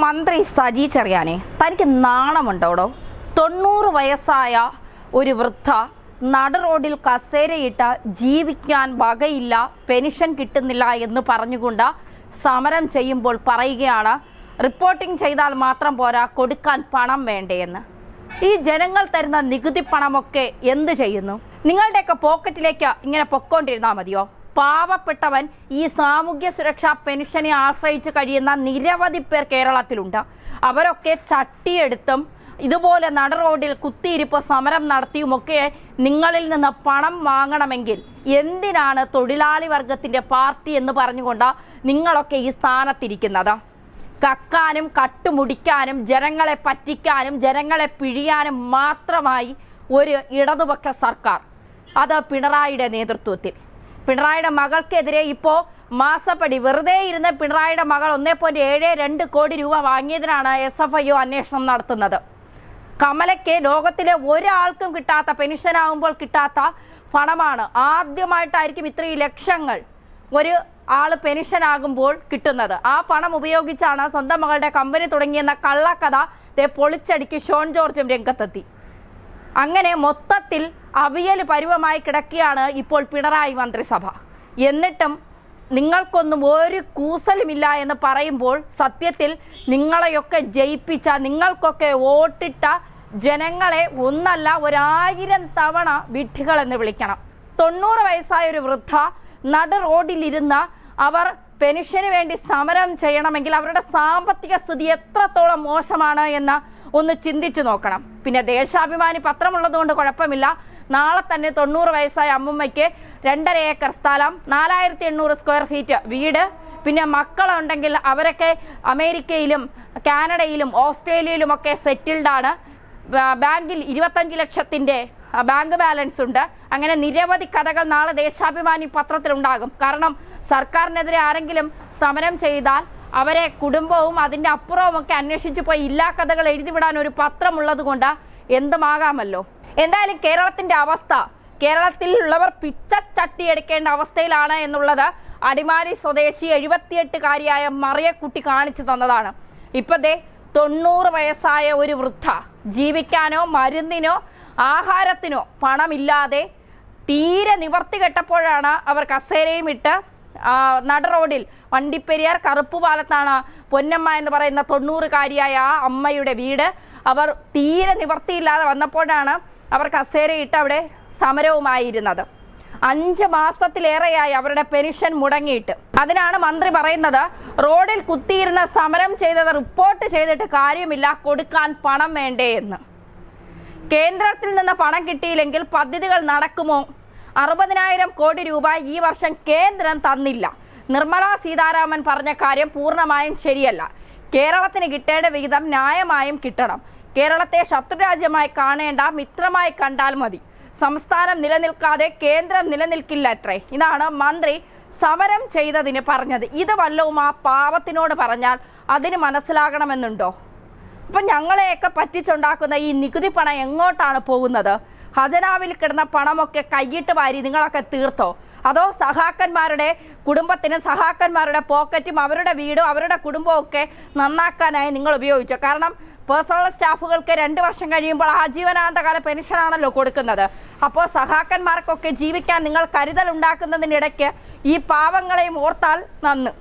മന്ത്രി സജി ചെറിയാനെ, തനിക്ക് നാണമുണ്ടോടോ? 90 വയസ്സായ ഒരു വൃദ്ധ നട റോഡിൽ കസേരയിട്ട് ജീവിക്കാൻ വകയില്ല, പെൻഷൻ കിട്ടുന്നില്ല എന്ന് പറഞ്ഞുകൊണ്ട് സമരം ചെയ്യുമ്പോൾ പറയുകയാണ്, റിപ്പോർട്ടിംഗ് ചെയ്താൽ മാത്രം പോരാ, കൊടുക്കാൻ പണം വേണ്ടേയെന്ന്. ഈ ജനങ്ങൾ തരുന്ന നികുതി പണമൊക്കെ എന്ത് ചെയ്യുന്നു? നിങ്ങളുടെയൊക്കെ പോക്കറ്റിലേക്ക് ഇങ്ങനെ പൊക്കോണ്ടിരുന്നാൽ മതിയോ? പാവപ്പെട്ടവൻ ഈ സാമൂഹ്യ സുരക്ഷാ പെൻഷനെ ആശ്രയിച്ച് കഴിയുന്ന നിരവധി പേർ കേരളത്തിലുണ്ട്. അവരൊക്കെ ചട്ടിയെടുത്തും ഇതുപോലെ നട റോഡിൽ കുത്തിയിരിപ്പ് സമരം നടത്തിയുമൊക്കെ നിങ്ങളിൽ നിന്ന് പണം വാങ്ങണമെങ്കിൽ എന്തിനാണ് തൊഴിലാളി വർഗത്തിന്റെ പാർട്ടി എന്ന് പറഞ്ഞുകൊണ്ട് നിങ്ങളൊക്കെ ഈ സ്ഥാനത്തിരിക്കുന്നത്? കക്കാനും കട്ടുമുടിക്കാനും ജനങ്ങളെ പറ്റിക്കാനും ജനങ്ങളെ പിഴിയാനും മാത്രമായി ഒരു ഇടതുപക്ഷ സർക്കാർ, അത് പിണറായിയുടെ നേതൃത്വത്തിൽ. പിണറായിയുടെ മകൾക്കെതിരെ ഇപ്പോൾ മാസപ്പടി വെറുതെ ഇരുന്ന് പിണറായിയുടെ മകൾ 1.72 കോടി രൂപ വാങ്ങിയതിനാണ് SFIO അന്വേഷണം നടത്തുന്നത്. കമലയ്ക്ക് ലോകത്തിലെ ഒരാൾക്കും കിട്ടാത്ത, പെൻഷനാകുമ്പോൾ കിട്ടാത്ത പണമാണ്. ആദ്യമായിട്ടായിരിക്കും ഇത്രയും ലക്ഷങ്ങൾ ഒരു ആള് പെൻഷനാകുമ്പോൾ കിട്ടുന്നത്. ആ പണം ഉപയോഗിച്ചാണ് സ്വന്തം മകളുടെ കമ്പനി തുടങ്ങിയെന്ന കള്ളക്കഥ പൊളിച്ചടിക്ക് ഷോൺ ജോർജും രംഗത്തെത്തി. അങ്ങനെ മൊത്തത്തിൽ അവിയൽ പരുവമായി കിടക്കുകയാണ് ഇപ്പോൾ പിണറായി മന്ത്രിസഭ. എന്നിട്ടും നിങ്ങൾക്കൊന്നും ഒരു കൂസലുമില്ല എന്ന് പറയുമ്പോൾ സത്യത്തിൽ നിങ്ങളെയൊക്കെ ജയിപ്പിച്ച, നിങ്ങൾക്കൊക്കെ വോട്ടിട്ട ജനങ്ങളെ ഒന്നല്ല 1000 തവണ വിഡ്ഢികളെന്ന് വിളിക്കണം. 90 വയസ്സായ ഒരു വൃദ്ധ നട റോഡിലിരുന്ന അവർ പെൻഷന് വേണ്ടി സമരം ചെയ്യണമെങ്കിൽ അവരുടെ സാമ്പത്തിക സ്ഥിതി എത്രത്തോളം മോശമാണ് എന്ന് ഒന്ന് ചിന്തിച്ചു നോക്കണം. പിന്നെ ദേശാഭിമാനി പത്രമുള്ളത് കൊണ്ട് കുഴപ്പമില്ല. നാളെ തന്നെ 90 വയസ്സായ അമ്മുമ്മയ്ക്ക് 2.5 ഏക്കർ സ്ഥലം, 4800 സ്ക്വയർ ഫീറ്റ് വീട്, പിന്നെ മക്കളുണ്ടെങ്കിൽ അവരൊക്കെ അമേരിക്കയിലും കാനഡയിലും ഓസ്ട്രേലിയയിലും ഒക്കെ സെറ്റിൽഡാണ്. ബാങ്കിൽ 25 ലക്ഷത്തിന്റെ ബാങ്ക് ബാലൻസ് ഉണ്ട്. അങ്ങനെ നിരവധി കഥകൾ നാളെ ദേശാഭിമാനി പത്രത്തിലുണ്ടാകും. കാരണം സർക്കാരിനെതിരെ ആരെങ്കിലും സമരം ചെയ്താൽ അവരെ കുടുംബവും അതിൻ്റെ അപ്പുറവും ഒക്കെ അന്വേഷിച്ച് പോയി ഇല്ലാ കഥകൾ എഴുതിവിടാൻ ഒരു പത്രമുള്ളത് കൊണ്ട് എന്തുമാകാമല്ലോ. എന്തായാലും കേരളത്തിന്റെ അവസ്ഥ, കേരളത്തിൽ ഉള്ളവർ പിച്ചച്ചട്ടി എടുക്കേണ്ട അവസ്ഥയിലാണ് എന്നുള്ളത് അടിമാലി സ്വദേശി 78-കാരിയായ മറിയക്കുട്ടി കാണിച്ചു തന്നതാണ്. ഇപ്പതേ 90 വയസ്സായ ഒരു വൃദ്ധ ജീവിക്കാനോ മരുന്നിനോ ആഹാരത്തിനോ പണമില്ലാതെ തീരെ നിവർത്തി കെട്ടപ്പോഴാണ് അവർ കസേരയും ഇട്ട് നട റോഡിൽ, വണ്ടിപ്പെരിയാർ കറുപ്പുപാലത്താണ് പൊന്നമ്മ എന്ന് പറയുന്ന 90-കാരിയായ ആ അമ്മയുടെ വീട്. അവർ തീരെ നിവർത്തിയില്ലാതെ വന്നപ്പോഴാണ് അവർ കസേരയിട്ട് അവിടെ സമരവുമായിരുന്നത്. 5 മാസത്തിലേറെയായി അവരുടെ പെൻഷൻ മുടങ്ങിയിട്ട്. അതിനാണ് മന്ത്രി പറയുന്നത്, റോഡിൽ കുത്തിയിരുന്ന സമരം ചെയ്തത് റിപ്പോർട്ട് ചെയ്തിട്ട് കാര്യമില്ല, കൊടുക്കാൻ പണം വേണ്ടേ എന്ന്. കേന്ദ്രത്തിൽ നിന്ന് പണം കിട്ടിയില്ലെങ്കിൽ പദ്ധതികൾ നടക്കുമോ? 60,000 കോടി രൂപ ഈ വർഷം കേന്ദ്രം തന്നില്ല. നിർമ്മല സീതാരാമൻ പറഞ്ഞ കാര്യം പൂർണ്ണമായും ശരിയല്ല. കേരളത്തിന് കിട്ടേണ്ട വിഹിതം ന്യായമായും കിട്ടണം. കേരളത്തെ ശത്രുരാജ്യമായി കാണേണ്ട, മിത്രമായി കണ്ടാൽ മതി. സംസ്ഥാനം നിലനിൽക്കാതെ കേന്ദ്രം നിലനിൽക്കില്ല അത്രേ. ഇതാണ് മന്ത്രി സമരം ചെയ്തതിന് പറഞ്ഞത്. ഇത് വല്ലവും ആ പാവത്തിനോട് പറഞ്ഞാൽ അതിന് മനസ്സിലാകണമെന്നുണ്ടോ? അപ്പം ഞങ്ങളെയൊക്കെ പറ്റിച്ചുണ്ടാക്കുന്ന ഈ നികുതി പണം എങ്ങോട്ടാണ് പോകുന്നത്? ഖജനാവിൽ കിടന്ന പണമൊക്കെ കൈയിട്ട് വാരി നിങ്ങളൊക്കെ തീർത്തോ? അതോ സഹാക്കന്മാരുടെ കുടുംബത്തിനും സഹാക്കന്മാരുടെ പോക്കറ്റും അവരുടെ വീടും അവരുടെ കുടുംബവും ഒക്കെ നന്നാക്കാനായി നിങ്ങൾ ഉപയോഗിച്ചോ? കാരണം പേഴ്സണൽ സ്റ്റാഫുകൾക്ക് 2 വർഷം കഴിയുമ്പോൾ ആജീവനാന്തകാല പെൻഷനാണല്ലോ കൊടുക്കുന്നത്. അപ്പോൾ സഹാക്കന്മാർക്കൊക്കെ ജീവിക്കാൻ നിങ്ങൾ കരുതൽ ഉണ്ടാക്കുന്നതിനിടയ്ക്ക് ഈ പാവങ്ങളെയും ഓർത്താൽ നന്ന്.